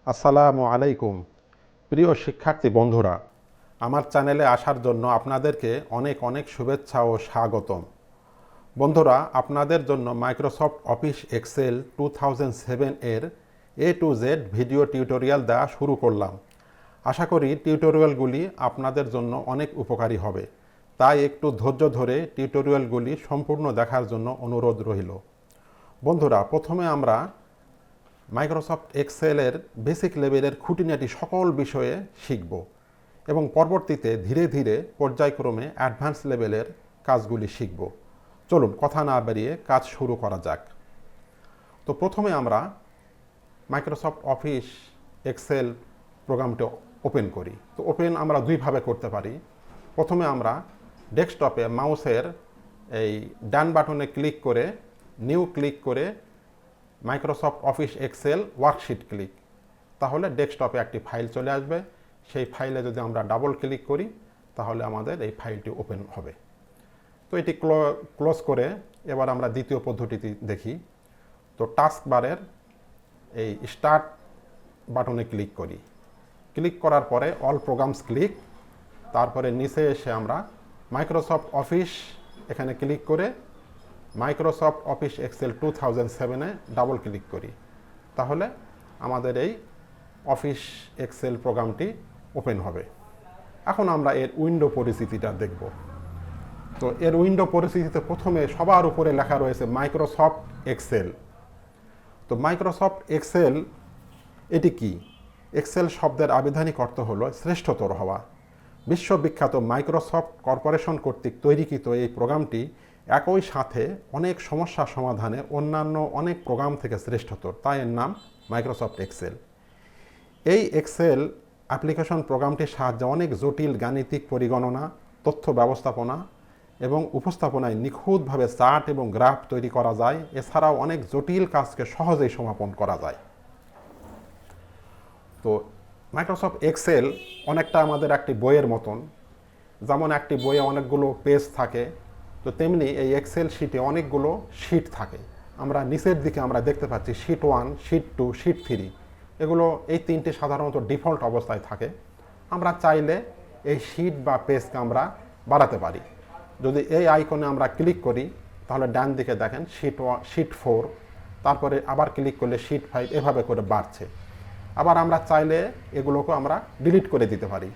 আসসালামু আলাইকুম। প্রিয় শিক্ষার্থী বন্ধুরা, আমার চ্যানেলে আসার জন্য আপনাদেরকে অনেক অনেক শুভেচ্ছা ও স্বাগতম। বন্ধুরা, আপনাদের জন্য মাইক্রোসফট অফিস এক্সেল 2007 এর A to Z video tutorial দেওয়া শুরু করলাম। আশা করি টিউটোরিয়ালগুলি আপনাদের জন্য অনেক উপকারী হবে, তাই একটু ধৈর্য ধরে টিউটোরিয়ালগুলি সম্পূর্ণ দেখার জন্য অনুরোধ রইল। বন্ধুরা, প্রথমে আমরা মাইক্রোসফট এক্সেলের বেসিক লেভেলের খুঁটিনাটি সকল বিষয়ে শিখব এবং পরবর্তীতে ধীরে ধীরে পর্যায়ক্রমে অ্যাডভান্স লেভেলের কাজগুলি শিখব। চলুন কথা না বাড়িয়ে কাজ শুরু করা যাক। তো প্রথমে আমরা মাইক্রোসফট অফিস এক্সেল প্রোগ্রামটি ওপেন করি। তো ওপেন আমরা দুইভাবে করতে পারি। প্রথমে আমরা ডেস্কটপে মাউসের এই ডান বাটনে ক্লিক করে নিউ ক্লিক করে Microsoft Office Excel worksheet click, তাহলে ডেস্কটপে একটি ফাইল চলে আসবে। সেই ফাইলে যদি আমরা ডাবল ক্লিক করি তাহলে আমাদের এই ফাইলটি ওপেন হবে। তো এটি ক্লোজ করে এবার আমরা দ্বিতীয় পদ্ধতিটি দেখি। তো টাস্ক বারের এই স্টার্ট বাটনে ক্লিক করি। ক্লিক করার পরে অল প্রোগ্রামস ক্লিক, তারপরে নিচে এসে আমরা মাইক্রোসফট অফিস এখানে ক্লিক করে মাইক্রোসফট অফিস এক্সেল 2007-এ ডাবল ক্লিক করি, তাহলে আমাদের এই অফিস এক্সেল প্রোগ্রামটি ওপেন হবে। এখন আমরা এর উইন্ডো পরিস্থিতিটা দেখব। তো এর উইন্ডো পরিস্থিতিতে প্রথমে সবার উপরে লেখা রয়েছে মাইক্রোসফট এক্সেল। তো মাইক্রোসফট এক্সেল এটি কি? এক্সেল শব্দের আবিধানিক অর্থ হলো শ্রেষ্ঠতর হওয়া। বিশ্ববিখ্যাত মাইক্রোসফট কর্পোরেশন কর্তৃক তৈরিকৃত এই প্রোগ্রামটি একই সাথে অনেক সমস্যা সমাধানে অন্যান্য অনেক প্রোগ্রাম থেকে শ্রেষ্ঠতর, তাই এর নাম মাইক্রোসফট এক্সেল। এই এক্সেল অ্যাপ্লিকেশন প্রোগ্রামটির সাহায্যে অনেক জটিল গাণিতিক পরিগণনা, তথ্য ব্যবস্থাপনা এবং উপস্থাপনায় নিখুঁতভাবে চার্ট এবং গ্রাফ তৈরি করা যায়। এছাড়াও অনেক জটিল কাজকে সহজেই সমাপন করা যায়। তো মাইক্রোসফট এক্সেল অনেকটা আমাদের একটি বইয়ের মতন। যেমন একটি বইয়ে অনেকগুলো পেজ থাকে, তো তেমনি এই এক্সেল শিটে অনেকগুলো শিট থাকে। আমরা নিচের দিকে আমরা দেখতে পাচ্ছি শিট 1, শিট 2, শিট 3। এগুলো এই তিনটি সাধারণত ডিফল্ট অবস্থায় থাকে। আমরা চাইলে এই শিট বা পেজকে আমরা বাড়াতে পারি। যদি এই আইকনে আমরা ক্লিক করি তাহলে ডান দিকে দেখেন শিট 1, শিট 4, তারপরে আবার ক্লিক করলে শিট 5, এভাবে করে বাড়ছে। আবার আমরা চাইলে এগুলোকে আমরা ডিলিট করে দিতে পারি।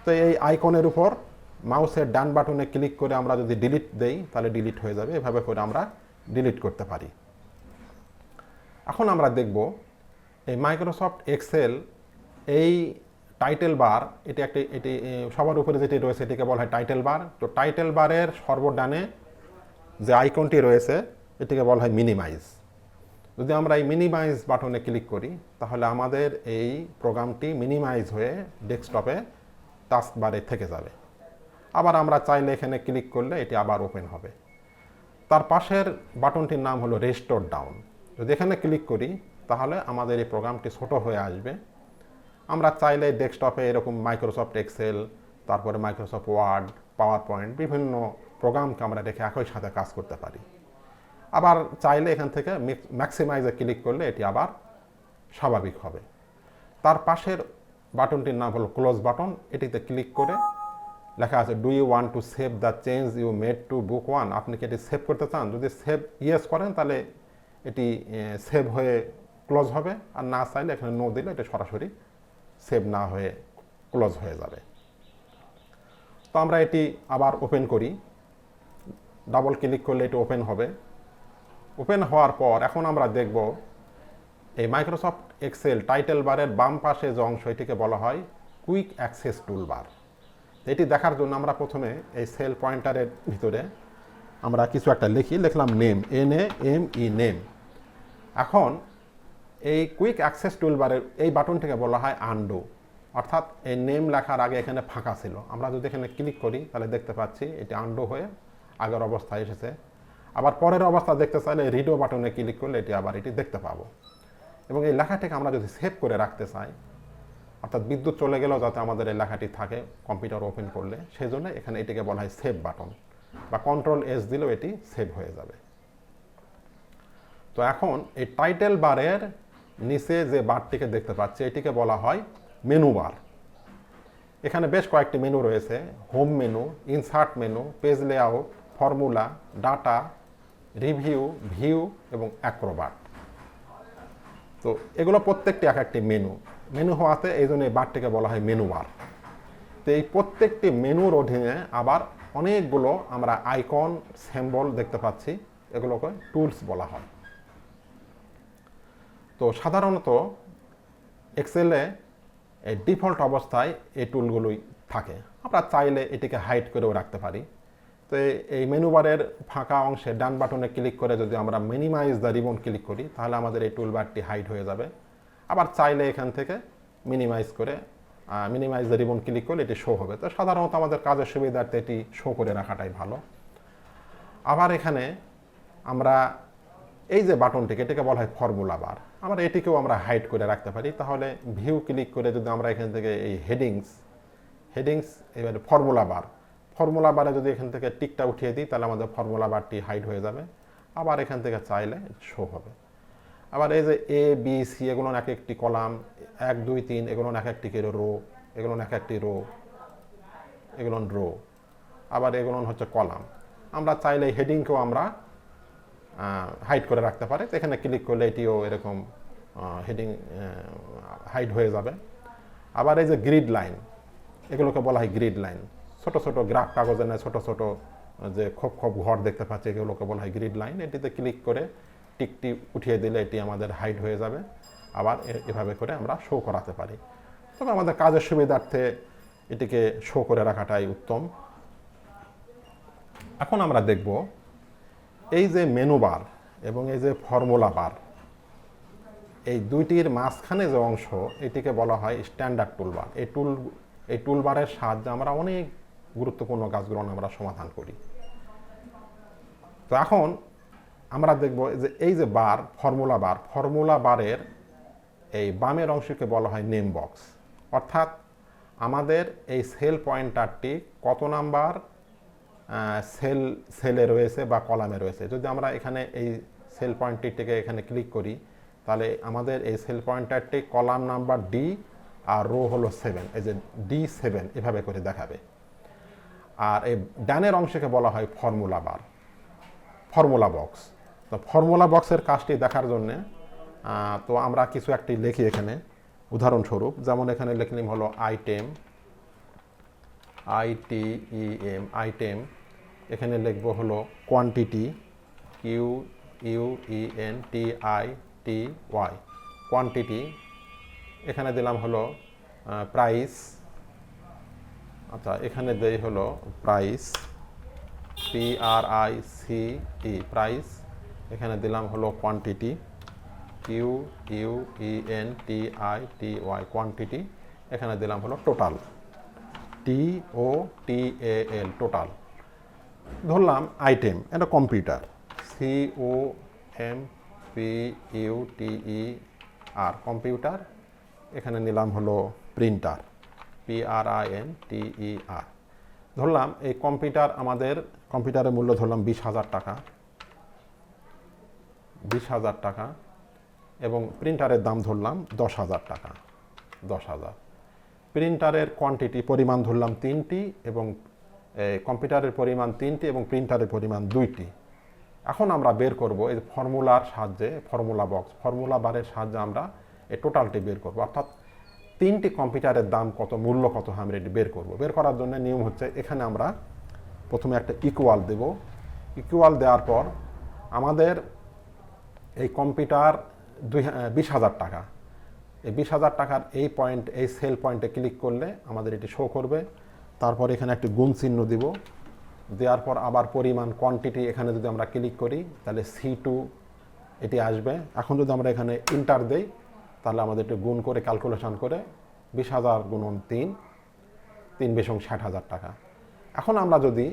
তো এই আইকনের উপর মাউসের ডান বাটনে ক্লিক করে আমরা যদি ডিলিট দেই তাহলে ডিলিট হয়ে যাবে। এভাবে করে আমরা ডিলিট করতে পারি। এখন আমরা দেখব এই মাইক্রোসফট এক্সেল এই টাইটেল বার, এটি সবার উপরে যেটি রয়েছে এটিকে বলা হয় টাইটেল বার। তো টাইটেল বারের সর্বডানে যে আইকনটি রয়েছে এটিকে বলা হয় মিনিমাইজ। যদি আমরা এই মিনিমাইজ বাটনে ক্লিক করি তাহলে আমাদের এই প্রোগ্রামটি মিনিমাইজ হয়ে ডেস্কটপে টাস্ক বারে থেকে যাবে। আবার আমরা চাইলে এখানে ক্লিক করলে এটি আবার ওপেন হবে। তার পাশের বাটনটির নাম হলো রেস্টোর ডাউন। যদি এখানে ক্লিক করি তাহলে আমাদের এই প্রোগ্রামটি ছোট হয়ে আসবে। আমরা চাইলে ডেস্কটপে এরকম মাইক্রোসফট এক্সেল, তারপরে মাইক্রোসফট ওয়ার্ড, পাওয়ার পয়েন্ট, বিভিন্ন প্রোগ্রামকে আমরা রেখে একই সাথে কাজ করতে পারি। আবার চাইলে এখান থেকে ম্যাক্সিমাইজে ক্লিক করলে এটি আবার স্বাভাবিক হবে। তার পাশের বাটনটির নাম হলো ক্লোজ বাটন। এটিতে ক্লিক করে লেখা আছে do you want to save the change you made to book 1। আপনি কি এটি সেভ করতে চান? যদি সেভ ইয়েস করেন তাহলে এটি সেভ হয়ে ক্লোজ হবে, আর না চাইলে এখানে নো দিলে এটা সরাসরি সেভ না হয়ে ক্লোজ হয়ে যাবে। তো আমরা এটি আবার ওপেন করি। ডাবল ক্লিক করলে এটি ওপেন হবে। ওপেন হওয়ার পর এখন আমরা দেখব এই মাইক্রোসফট এক্সেল টাইটেল বারের বাম পাশে যে অংশ এটিকে বলা হয় কুইক অ্যাক্সেস টুলবার। এটি দেখার জন্য আমরা প্রথমে এই সেল পয়েন্টারের ভিতরে আমরা কিছু একটা লিখলাম নেম, NAME, নেম। এখন এই কুইক অ্যাক্সেস টুলবারের এই বাটনটিকে বলা হয় আনডু, অর্থাৎ এই নেম লেখার আগে এখানে ফাঁকা ছিল। আমরা যদি এখানে ক্লিক করি তাহলে দেখতে পাচ্ছি এটি আনডু হয়ে আগের অবস্থায় এসেছে। আবার পরের অবস্থা দেখতে চাইলে রিডো বাটনে ক্লিক করলে এটি আবার দেখতে পাবো। এবং এই লেখাটিকে আমরা যদি সেভ করে রাখতে চাই, অর্থাৎ বিদ্যুৎ চলে গেলেও যাতে আমাদের এই লেখাটি থাকে কম্পিউটার ওপেন করলে, সেই জন্য এখানে এটিকে বলা হয় সেভ বাটন, বা Ctrl+S দিলেও এটি সেভ হয়ে যাবে। তো এখন এই টাইটেল বারের নিচে যে বারটিকে দেখতে পাচ্ছি এটিকে বলা হয় মেনু বার। এখানে বেশ কয়েকটি মেনু রয়েছে: home menu, insert menu, page layout, formula, data, review, view এবং অ্যাক্রোবাট। তো এগুলো প্রত্যেকটি এক একটি মেনু। মেনু হওয়াতে এই জন্য এই বারটিকে বলা হয় মেনু বার। তো এই প্রত্যেকটি মেনুর অধীনে আবার অনেকগুলো আমরা আইকন, সিম্বল দেখতে পাচ্ছি, এগুলোকে টুলস বলা হয়। তো সাধারণত এক্সেলে এই ডিফল্ট অবস্থায় এই টুলগুলোই থাকে। আমরা চাইলে এটিকে হাইড করেও রাখতে পারি। তো এই মেনু বারের ফাঁকা অংশে ডান বাটনে ক্লিক করে যদি আমরা মিনিমাইজ দ্য রিবন ক্লিক করি তাহলে আমাদের এই টুলবারটি হাইড হয়ে যাবে। আবার চাইলে এখান থেকে মিনিমাইজ দ্য রিবন ক্লিক করলে এটি শো হবে। তো সাধারণত আমাদের কাজের সুবিধার্থে এটি শো করে রাখাটাই ভালো। আবার এখানে আমরা এই যে বাটনটিকে, এটাকে বলা হয় ফর্মুলা বার। আবার এটিকেও আমরা হাইড করে রাখতে পারি। তাহলে ভিউ ক্লিক করে যদি আমরা এখান থেকে এই হেডিংস এবারে ফর্মুলা বারে যদি এখান থেকে টিকটা উঠিয়ে দিই তাহলে আমাদের ফর্মুলা বারটি হাইড হয়ে যাবে। আবার এখান থেকে চাইলে শো হবে। আবার এই যে এ বি সি এগুলো এক একটি কলাম, 1 2 3 এগুলো এক একটি রো, এগুলো এক একটি রো, এগুলো রো, আবার এগুলো হচ্ছে কলাম। আমরা চাইলে হেডিংকেও আমরা হাইড করে রাখতে পারি। তো এখানে ক্লিক করলে এটিও এরকম হেডিং হাইড হয়ে যাবে। আবার এই যে গ্রিড লাইন, এগুলোকে বলা হয় গ্রিড লাইন। ছোট ছোট গ্রাফ কাগজে না ছোট ছোট যে খোপ খোপ ঘর দেখতে পাচ্ছি এগুলোকে বলা হয় গ্রিড লাইন। এটিতে ক্লিক করে টিকটি উঠিয়ে দিলে এটি আমাদের হাইড হয়ে যাবে। আবার এভাবে করে আমরা শো করাতে পারি। তবে আমাদের কাজের সুবিধার্থে এটিকে শো করে রাখাটাই উত্তম। এখন আমরা দেখব এই যে মেনু বার এবং এই যে ফর্মুলা বার, এই দুইটির মাঝখানে যে অংশ এটিকে বলা হয় স্ট্যান্ডার্ড টুলবার। এই টুলবারের সাহায্যে আমরা অনেক গুরুত্বপূর্ণ কাজগুলো আমরা সমাধান করি। তো এখন আমরা দেখব যে এই যে ফর্মুলা বারের এই বামের অংশকে বলা হয় নেম বক্স। অর্থাৎ আমাদের এই সেল পয়েন্টারটি কত নাম্বার সেলে রয়েছে বা কলামে রয়েছে। যদি আমরা এখানে এই সেল পয়েন্টারটিকে এখানে ক্লিক করি তাহলে আমাদের এই সেল পয়েন্টারটি কলাম নাম্বার ডি আর রো হলো 7, এই যে D7 এভাবে করে দেখাবে। আর এই ডানের অংশকে বলা হয় ফর্মুলা বক্স। তো ফর্মুলা বক্সের কাজটি দেখার জন্যে তো আমরা কিছু একটি লিখি এখানে, উদাহরণস্বরূপ যেমন এখানে লিখলাম হলো আইটেম, এখানে লিখব হলো কোয়ান্টিটি, QUENTITY, কোয়ান্টিটি। এখানে দিলাম হলো প্রাইস, আচ্ছা এখানে দেই হলো প্রাইস, PRICE, প্রাইস। এখানে দিলাম হলো কোয়ান্টিটি, QUENTITY, কোয়ান্টিটি। এখানে দিলাম হলো টোটাল, TOTAL, টোটাল। ধরলাম আইটেম, এটা কম্পিউটার, COMPUTER, কম্পিউটার। এখানে নিলাম হলো প্রিন্টার, PRINTER। ধরলাম এই কম্পিউটারের মূল্য ধরলাম 20,000 টাকা এবং প্রিন্টারের দাম ধরলাম 10,000 টাকা, 10,000। প্রিন্টারের পরিমাণ ধরলাম 3টি এবং কম্পিউটারের পরিমাণ 3টি এবং প্রিন্টারের পরিমাণ 2টি। এখন আমরা বের করব এই ফর্মুলার সাহায্যে, ফর্মুলা বারের সাহায্যে আমরা এই টোটালটি বের করব। অর্থাৎ 3টি কম্পিউটারের দাম কত, মূল্য কত আমরা এটি বের করব। বের করার জন্য নিয়ম হচ্ছে এখানে আমরা প্রথমে একটা ইকুয়াল দেব। ইকুয়াল দেওয়ার পর আমাদের এই কম্পিউটার 20,000 টাকা, এই 20,000 টাকার এই সেল পয়েন্টে ক্লিক করলে আমাদের এটি শো করবে। তারপর এখানে একটি গুণ চিহ্ন দিব, দেওয়ার পর আবার পরিমাণ কোয়ান্টিটি এখানে যদি আমরা ক্লিক করি তাহলে C2 এটি আসবে। এখন যদি আমরা এখানে ইন্টার দেই তাহলে আমাদের একটু গুণ করে ক্যালকুলেশন করে 20,000 গুণন 3 60,000 টাকা। এখন আমরা যদি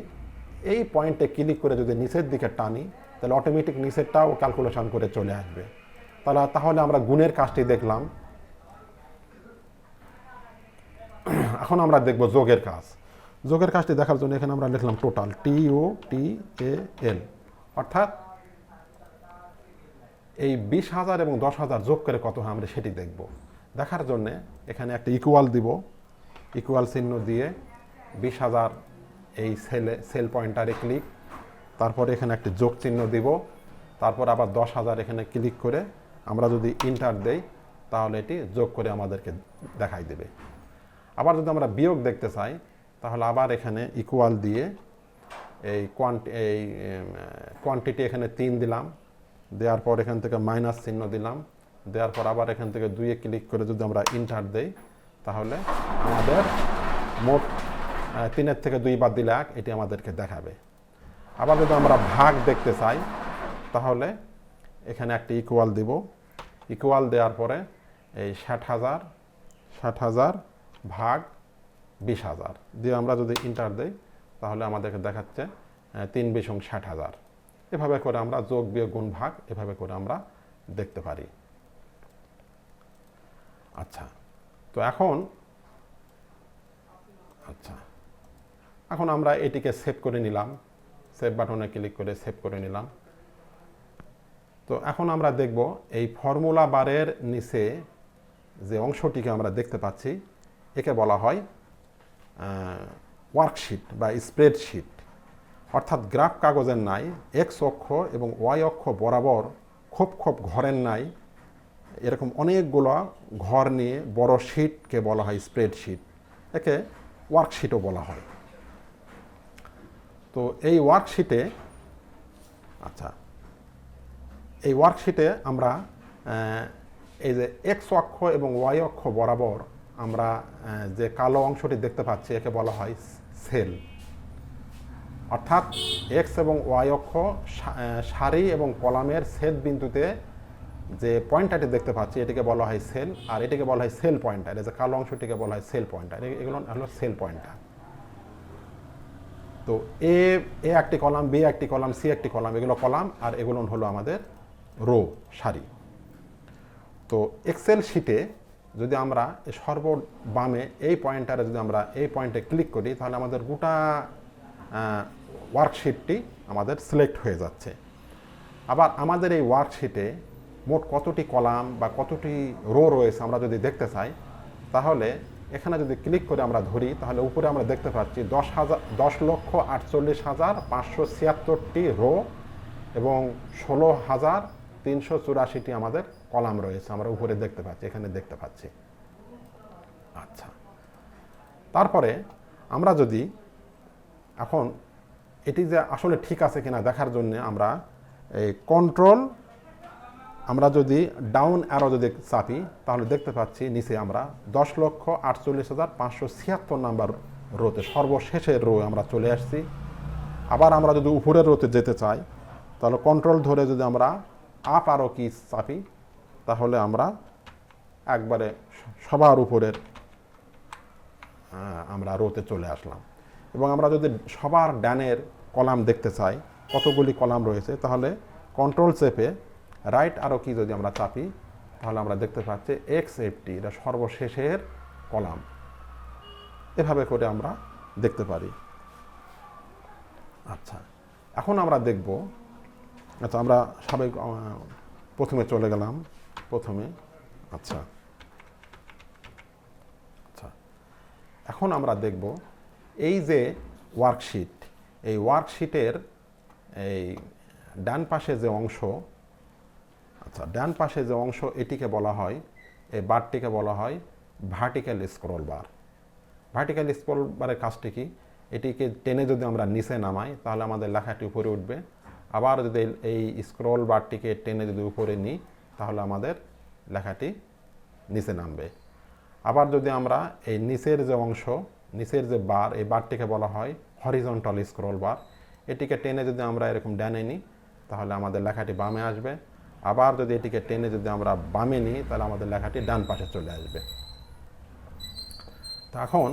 এই পয়েন্টে ক্লিক করে যদি নিচের দিকে টানি তাহলে অটোমেটিক নিচেরটাও ক্যালকুলেশন করে চলে আসবে। তাহলে আমরা গুণের কাজটি দেখলাম। এখন আমরা দেখব যোগের কাজটি দেখার জন্য এখানে আমরা লিখলাম টোটাল, TOTAL, অর্থাৎ এই 20,000 এবং 10,000 যোগ করে কত হয় আমরা সেটি দেখব। দেখার জন্যে এখানে একটা ইকুয়াল দিব, ইকুয়াল চিহ্ন দিয়ে 20,000 এই সেল পয়েন্টারে ক্লিক, তারপরে এখানে একটা যোগ চিহ্ন দিব, তারপর আবার 10,000 এখানে ক্লিক করে আমরা যদি ইন্টার দেই তাহলে এটি যোগ করে আমাদেরকে দেখাই দেবে। আবার যদি আমরা বিয়োগ দেখতে চাই তাহলে আবার এখানে ইকুয়াল দিয়ে এই কোয়ান্টিটি এখানে 3 দিলাম, দেওয়ার পর এখান থেকে মাইনাস চিহ্ন দিলাম, দেওয়ার পর আবার এখান থেকে 2-এ ক্লিক করে যদি আমরা ইন্টার দেই তাহলে আমাদের মোট 3-এর থেকে 2 বাদ দিলে 1 এটি আমাদেরকে দেখাবে। আবার যদি আমরা ভাগ দেখতে চাই তাহলে এখানে একটা ইকুয়াল দিব, ইকুয়াল দেওয়ার পরে এই 60,000 ভাগ 20,000 দিয়ে আমরা যদি ইন্টার দেই তাহলে আমাদেরকে দেখাচ্ছে 3×20=60,000। এভাবে করে আমরা যোগ বিয়োগ গুণ ভাগ এভাবে করে আমরা দেখতে পারি। আচ্ছা, তো এখন আমরা এটিকে সেভ করে নিলাম, সেভ বাটনে ক্লিক করে সেভ করে নিলাম। তো এখন আমরা দেখব এই ফর্মুলা বারের নিচে যে অংশটিকে আমরা দেখতে পাচ্ছি একে বলা হয় ওয়ার্কশিট বা স্প্রেডশিট। অর্থাৎ গ্রাফ কাগজের নাই এক্স অক্ষ এবং ওয়াই অক্ষ বরাবর খোপ ঘরের নাই এরকম অনেকগুলো ঘর নিয়ে বড় শিটকে বলা হয় স্প্রেডশিট, একে ওয়ার্কশিটও বলা হয়। তো এই ওয়ার্কশিটে আমরা এই যে এক্স অক্ষ এবং ওয়াই অক্ষ বরাবর আমরা যে কালো অংশটি দেখতে পাচ্ছি একে বলা হয় সেল। অর্থাৎ এক্স এবং ওয়াই অক্ষ সারি এবং কলামের ছেদ বিন্দুতে যে পয়েন্টারটি দেখতে পাচ্ছি এটিকে বলা হয় সেল, আর এটিকে বলা হয় সেল পয়েন্টার। এই যে কালো অংশটিকে বলা হয় সেল পয়েন্টার, এগুলো হলো সেল পয়েন্টার। তো এ একটি কলাম, বি একটি কলাম, সি একটি কলাম, এগুলো কলাম, আর এগুলো হলো আমাদের রো, সারি। তো এক্সেল শিটে যদি আমরা সর্ববামে এই পয়েন্টারে যদি আমরা এই পয়েন্টে ক্লিক করি তাহলে আমাদের গোটা ওয়ার্কশিটটি আমাদের সিলেক্ট হয়ে যাচ্ছে। আবার আমাদের এই ওয়ার্কশিটে মোট কতটি কলাম বা কতটি রো রয়েছে আমরা যদি দেখতে চাই তাহলে এখানে যদি ক্লিক করে আমরা ধরি তাহলে উপরে আমরা দেখতে পাচ্ছি 10,48,576টি রো এবং 16,384টি আমাদের কলাম রয়েছে আমরা উপরে দেখতে পাচ্ছি, এখানে দেখতে পাচ্ছি। আচ্ছা, তারপরে আমরা যদি এখন এটি যে আসলে ঠিক আছে কিনা দেখার জন্য আমরা এই কন্ট্রোল আমরা যদি ডাউন অ্যারো যদি চাপি তাহলে দেখতে পাচ্ছি নিচে আমরা 10,48,576 নাম্বার রোতে সর্বশেষের রো আমরা চলে আসছি। আবার আমরা যদি উপরের রোতে যেতে চাই তাহলে কন্ট্রোল ধরে যদি আমরা আপ অ্যারো কি চাপি তাহলে আমরা একবারে সবার উপরের আমরা রোতে চলে আসলাম। এবং আমরা যদি সবার ডানের কলাম দেখতে চাই কতগুলি কলাম রয়েছে তাহলে কন্ট্রোল চেপে রাইট অ্যারো কি যদি আমরা চাপি তাহলে আমরা দেখতে পাচ্ছি XFT, এটা সর্বশেষের কলাম। এভাবে করে আমরা দেখতে পারি। আচ্ছা, এখন আমরা দেখব, আচ্ছা আমরা সবাই প্রথমে চলে গেলাম প্রথমে। আচ্ছা, এখন আমরা দেখব এই যে ওয়ার্কশিট, এই ওয়ার্কশিটের এই ডান পাশে যে অংশ, আচ্ছা ডান পাশে যে অংশ এটিকে বলা হয়, এই বারটিকে বলা হয় vertical scroll bar. Vertical scroll বারের কাজটি কি, এটিকে টেনে যদি আমরা নিচে নামাই তাহলে আমাদের লেখাটি উপরে উঠবে, আবার যদি এই স্ক্রল বারটিকে টেনে যদি উপরে নিই তাহলে আমাদের লেখাটি নিচে নামবে। আবার যদি আমরা এই নিচের যে অংশ, নিচের যে বার, এই বারটিকে বলা হয় হরিজন্টাল স্ক্রল বার। এটিকে টেনে যদি আমরা এরকম ডানে নিই তাহলে আমাদের লেখাটি বামে আসবে, আবার যদি এটিকে টেনে যদি আমরা বামে নিই তাহলে আমাদের লেখাটি ডান পাশে চলে আসবে। তো এখন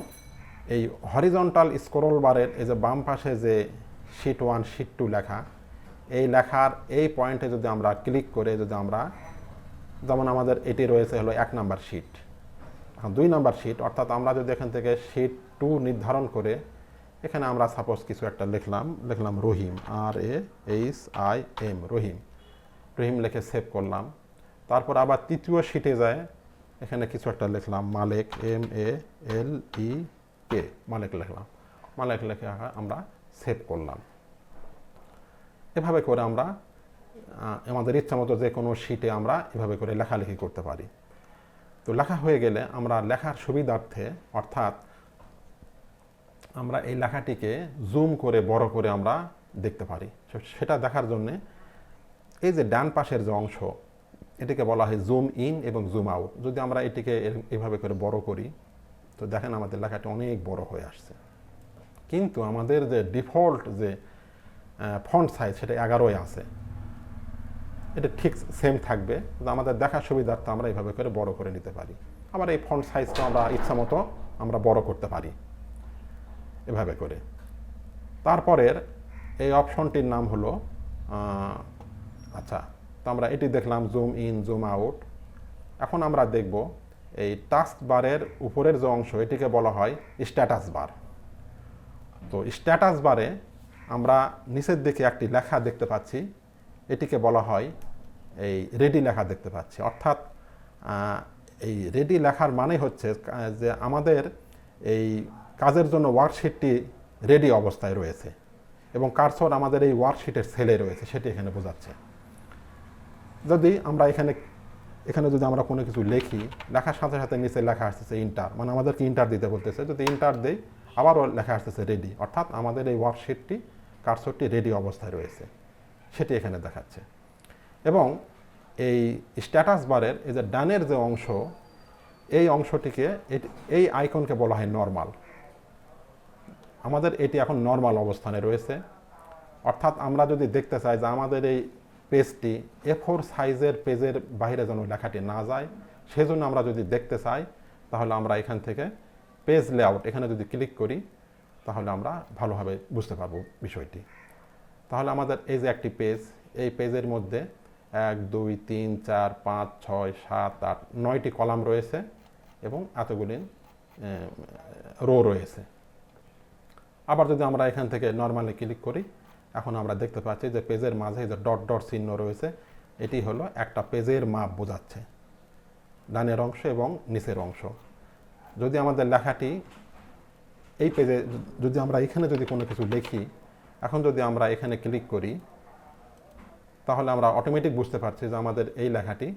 এই হরিজন্টাল স্ক্রল বারের এই যে বাম পাশে যে শিট 1 শিট 2 লেখা, এই লেখার এই পয়েন্টে যদি আমরা ক্লিক করে যদি আমরা, যেমন আমাদের এটি রয়েছে হলো 1 নাম্বার শিট, এখন 2 নাম্বার শিট, অর্থাৎ আমরা যদি এখান থেকে শিট 2 নির্ধারণ করে এখানে আমরা সাপোজ কিছু একটা লিখলাম রহিম, RAHIM, রহিম। রহিম লিখে সেভ করলাম। তারপর আবার তৃতীয় শিটে যায়, এখানে কিছু একটা লিখলাম, মালেক, MALEK, মালেক লিখলাম। মালেক লিখে আমরা সেভ করলাম। এভাবে করে আমরা আমাদের ইচ্ছা মতো যে কোনো শিটে আমরা এভাবে করে লেখালেখি করতে পারি। তো লেখা হয়ে গেলে আমরা লেখার সুবিধার্থে, অর্থাৎ আমরা এই লেখাটিকে জুম করে বড় করে আমরা দেখতে পারি। সেটা দেখার জন্যে এই যে ডান পাশের যে অংশ, এটিকে বলা হয় জুম ইন এবং জুম আউট। যদি আমরা এটিকে এভাবে করে বড় করি, তো দেখেন আমাদের লেখাটি অনেক বড় হয়ে আসছে। কিন্তু আমাদের যে ডিফল্ট যে ফন্ট সাইজ, সেটা 11 আছে। এটা ঠিক সেম থাকবে, আমাদের দেখার সুবিধার্থে আমরা এইভাবে করে বড় করে নিতে পারি। আবার এই ফন্ট সাইজটা আমরা ইচ্ছা মতো আমরা বড় করতে পারি এভাবে করে। তারপরের এই অপশনটির নাম হলো আচ্ছা, তো আমরা এটি দেখলাম জুম ইন, জুম আউট। এখন আমরা দেখব এই টাস্ক বারের উপরের যে অংশ, এটিকে বলা হয় স্ট্যাটাস বার। তো স্ট্যাটাস বারে আমরা নিচের দিকে একটি লেখা দেখতে পাচ্ছি, এটিকে বলা হয় এই রেডি লেখা দেখতে পাচ্ছি। অর্থাৎ এই রেডি লেখার মানে হচ্ছে যে আমাদের এই কাজের জন্য ওয়ার্কশিটটি রেডি অবস্থায় রয়েছে এবং কার্সর আমাদের এই ওয়ার্কশিটের সেলে রয়েছে, সেটি এখানে বোঝাচ্ছে। যদি আমরা এখানে যদি আমরা কোনো কিছু লিখি, লেখার সাথে সাথে নিচে লেখা আসতেছে ইন্টার, মানে আমাদেরকে ইন্টার দিতে বলতেছে। যদি ইন্টার দেই, আবারও লেখা আসতেছে রেডি, অর্থাৎ আমাদের এই ওয়ার্কশিটটি, কার্সরটি রেডি অবস্থায় রয়েছে, সেটি এখানে দেখাচ্ছে। এবং এই স্ট্যাটাস বারের এই যে ডানের যে অংশ, এই অংশটিকে, এই আইকনকে বলা হয় নরমাল। আমাদের এটি এখন নরমাল অবস্থানে রয়েছে। অর্থাৎ আমরা যদি দেখতে চাই যে আমাদের এই পেজটি A4 সাইজের পেজের বাইরে যেন লেখাটি না যায়, সেজন্য আমরা যদি দেখতে চাই, তাহলে আমরা এখান থেকে পেজ লেআউট এখানে যদি ক্লিক করি, তাহলে আমরা ভালোভাবে বুঝতে পারবো বিষয়টি। তাহলে আমাদের এই যে একটি পেজ, এই পেজের মধ্যে 1 2 3 4 5 6 7 8 9টি কলাম রয়েছে এবং এতগুলি রো রয়েছে। আবার যদি আমরা এখান থেকে নর্মালি ক্লিক করি, এখন আমরা দেখতে পাচ্ছি যে পেজের মাঝে যে ডট ডট চিহ্ন রয়েছে, এটি হলো একটা পেজের মাপ বোঝাচ্ছে, ডানের অংশ এবং নিচের অংশ। যদি আমাদের লেখাটি এই পেজে, যদি আমরা এখানে যদি কোনো কিছু লিখি, এখন যদি আমরা এখানে ক্লিক করি, তাহলে আমরা অটোমেটিক বুঝতে পারছি যে আমাদের এই লেখাটি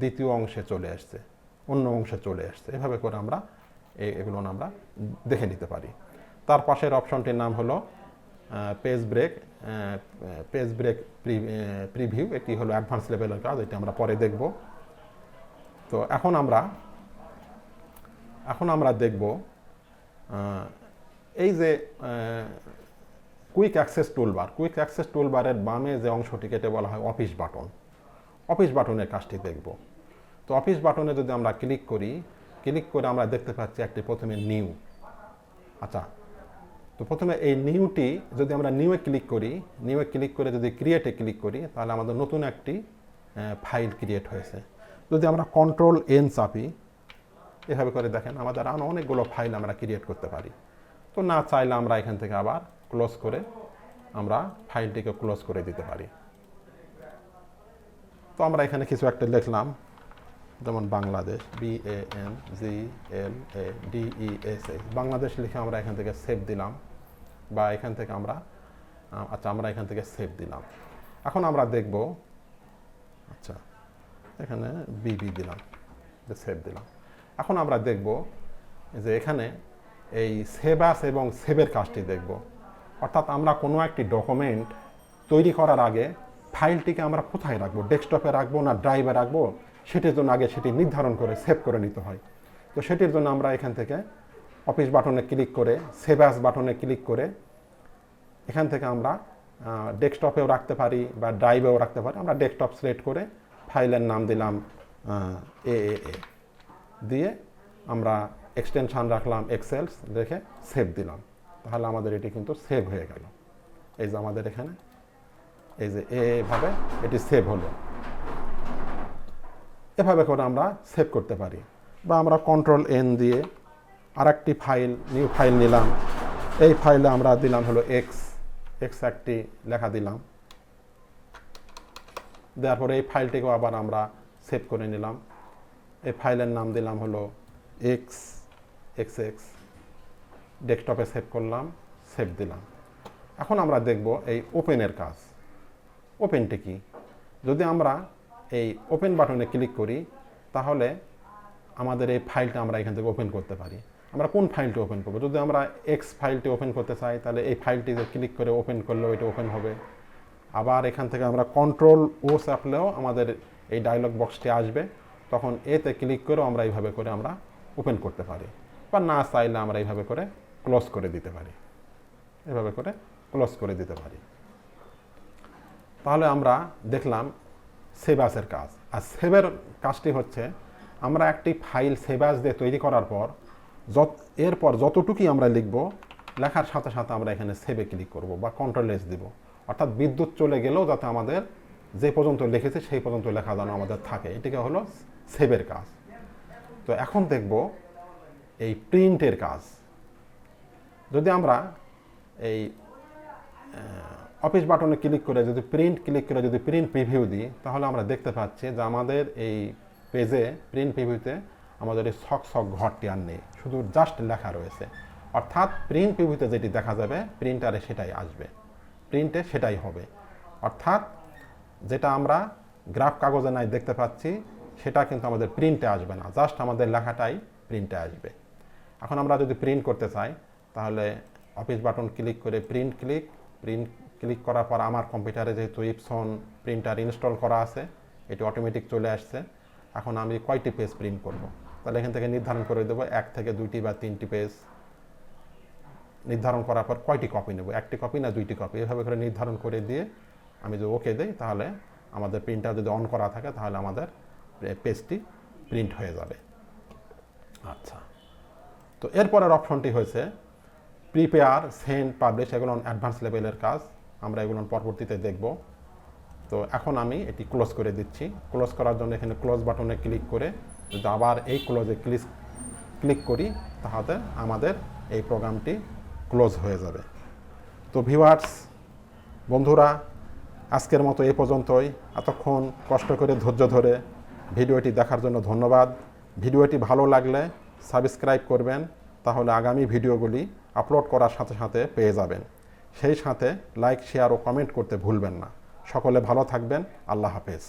দ্বিতীয় অংশে চলে আসছে, অন্য অংশে চলে আসছে। এভাবে করে আমরা এগুলো আমরা দেখে নিতে পারি। তার পাশের অপশনটির নাম হলো পেজ ব্রেক প্রিভিউ। এটি হলো অ্যাডভান্স লেভেলের কাজ, এটি আমরা পরে দেখব। তো এখন আমরা দেখব এই যে কুইক অ্যাক্সেস টুলবারের বামে যে অংশটি, এটি বলা হয় অফিস বাটন। অফিস বাটনের কাজটি দেখব। তো অফিস বাটনে যদি আমরা ক্লিক করে আমরা দেখতে পাচ্ছি একটি প্রথমে নিউ। আচ্ছা, তো প্রথমে এই নিউটি যদি আমরা নিউয়ে ক্লিক করে যদি ক্রিয়েটে ক্লিক করি, তাহলে আমাদের নতুন একটি ফাইল ক্রিয়েট হয়েছে। যদি আমরা Ctrl+N চাপি, এভাবে করে দেখেন আমাদের আরও অনেকগুলো ফাইল আমরা ক্রিয়েট করতে পারি। তো না চাইলে আমরা এখান থেকে আবার ক্লোজ করে আমরা ফাইলটিকে ক্লোজ করে দিতে পারি। তো আমরা এখানে কিছু একটা লিখলাম, যেমন বাংলাদেশ, BANGLADES, বাংলাদেশ লিখে আমরা এখান থেকে সেভ দিলাম, বা এখান থেকে আমরা এখান থেকে সেভ দিলাম। এখন আমরা দেখব, আচ্ছা এখানে BB দিলাম, সেভ দিলাম। এখন আমরা দেখব যে এখানে এই সেভ আস এবং সেভের কাজটি দেখব। অর্থাৎ আমরা কোনো একটি ডকুমেন্ট তৈরি করার আগে ফাইলটিকে আমরা কোথায় রাখবো, ডেস্কটপে রাখবো না ড্রাইভে রাখবো, সেটির জন্য আগে সেটি নির্ধারণ করে সেভ করে নিতে হয়। তো সেটির জন্য আমরা এখান থেকে অফিস বাটনে ক্লিক করে, সেভ অ্যাজ বাটনে ক্লিক করে, এখান থেকে আমরা ডেস্কটপেও রাখতে পারি বা ড্রাইভেও রাখতে পারি। আমরা ডেস্কটপ সিলেক্ট করে ফাইলের নাম দিলাম AAA, দিয়ে আমরা এক্সটেনশান রাখলাম এক্সেলস, রেখে সেভ দিলাম। তাহলে আমাদের এটি কিন্তু সেভ হয়ে গেল। এই যে আমাদের এখানে এই যে এভাবে এটি সেভ হলো। এভাবে করে আমরা সেভ করতে পারি। বা আমরা Ctrl+N দিয়ে আরেকটি নিউ ফাইল নিলাম। এই ফাইলে আমরা দিলাম হলো এক্স একটি লেখা দিলাম। দেওয়ার পরে এই ফাইলটিকেও আবার আমরা সেভ করে নিলাম। এই ফাইলের নাম দিলাম হলো xxx, ডেস্কটপে সেভ করলাম, সেভ দিলাম। এখন আমরা দেখব এই ওপেনের কাজ। ওপেনটি কি? যদি আমরা এই ওপেন বাটনে ক্লিক করি তাহলে আমাদের এই ফাইলটা আমরা এখান থেকে ওপেন করতে পারি। আমরা কোন ফাইলটি ওপেন করব? যদি আমরা এক্স ফাইলটি ওপেন করতে চাই তাহলে এই ফাইলটিতে ক্লিক করে ওপেন করলেও এটা ওপেন হবে। আবার এখান থেকে আমরা কন্ট্রোল ও চাপলেও আমাদের এই ডায়লগ বক্সটি আসবে, তখন এতে ক্লিক করেও আমরা এইভাবে করে আমরা ওপেন করতে পারি, বা না চাইলে আমরা এইভাবে করে ক্লোজ করে দিতে পারি, এভাবে করে ক্লোজ করে দিতে পারি। তাহলে আমরা দেখলাম সেভ অ্যাজের কাজ। আর সেভের কাজটি হচ্ছে আমরা একটি ফাইল সেভ অ্যাজ দিয়ে তৈরি করার পর এরপর যতটুকুই আমরা লিখব, লেখার সাথে সাথে আমরা এখানে সেভে ক্লিক করব বা কন্ট্রোল এস দিব, অর্থাৎ বিদ্যুৎ চলে গেলেও যাতে আমাদের যে পর্যন্ত লিখেছে সেই পর্যন্ত লেখা যেন আমাদের থাকে, এটিকে হলো সেভের কাজ। তো এখন দেখব এই প্রিন্টের কাজ। যদি আমরা এই অফিস বাটনে ক্লিক করে যদি প্রিন্ট ক্লিক করে যদি প্রিন্ট প্রিভিউ দিই, তাহলে আমরা দেখতে পাচ্ছি যে আমাদের এই পেজে প্রিন্ট প্রিভিউতে আমাদের এই ছক ঘরটি আর নেই, শুধু জাস্ট লেখা রয়েছে। অর্থাৎ প্রিন্ট প্রিভিউতে যেটি দেখা যাবে প্রিন্টারে সেটাই আসবে, প্রিন্টে সেটাই হবে। অর্থাৎ যেটা আমরা গ্রাফ কাগজে নাই দেখতে পাচ্ছি সেটা কিন্তু আমাদের প্রিন্টে আসবে না, জাস্ট আমাদের লেখাটাই প্রিন্টে আসবে। এখন আমরা যদি প্রিন্ট করতে চাই তাহলে অফিস বাটন ক্লিক করে প্রিন্ট ক্লিক করার পর আমার কম্পিউটারে যেহেতু ইপসন প্রিন্টার ইনস্টল করা আছে, এটি অটোমেটিক চলে আসছে। এখন আমি কয়টি পেজ প্রিন্ট করব, তাহলে এখান থেকে নির্ধারণ করে দেবো 1 থেকে 2টি বা 3টি পেজ। নির্ধারণ করার পর কয়টি কপি নেব, 1টি কপি না 2টি কপি, এভাবে করে নির্ধারণ করে দিয়ে আমি যদি ওকে দিই তাহলে আমাদের প্রিন্টার যদি অন করা থাকে তাহলে আমাদের পেজটি প্রিন্ট হয়ে যাবে। আচ্ছা, তো এরপরের অপশনটি হয়েছে প্রিপেয়ার, সেন্ড, পাবলিশ। এগুলো অ্যাডভান্স লেভেলের কাজ, আমরা এগুলো পরবর্তীতে দেখব। তো এখন আমি এটি ক্লোজ করে দিচ্ছি। ক্লোজ করার জন্য এখানে ক্লোজ বাটনে ক্লিক করে যদি আবার এই ক্লোজে ক্লিক করি তাহলে আমাদের এই প্রোগ্রামটি ক্লোজ হয়ে যাবে। তো ভিউয়ার্স, বন্ধুরা, আজকের মতো এই পর্যন্তই। এতক্ষণ কষ্ট করে ধৈর্য ধরে ভিডিওটি দেখার জন্য ধন্যবাদ। ভিডিওটি ভালো লাগলে সাবস্ক্রাইব করবেন, তাহলে আগামী ভিডিওগুলি আপলোড করার সাথে সাথে পেয়ে যাবেন। সেই সাথে লাইক, শেয়ার ও কমেন্ট করতে ভুলবেন না। সকলে ভালো থাকবেন। আল্লাহ হাফেজ।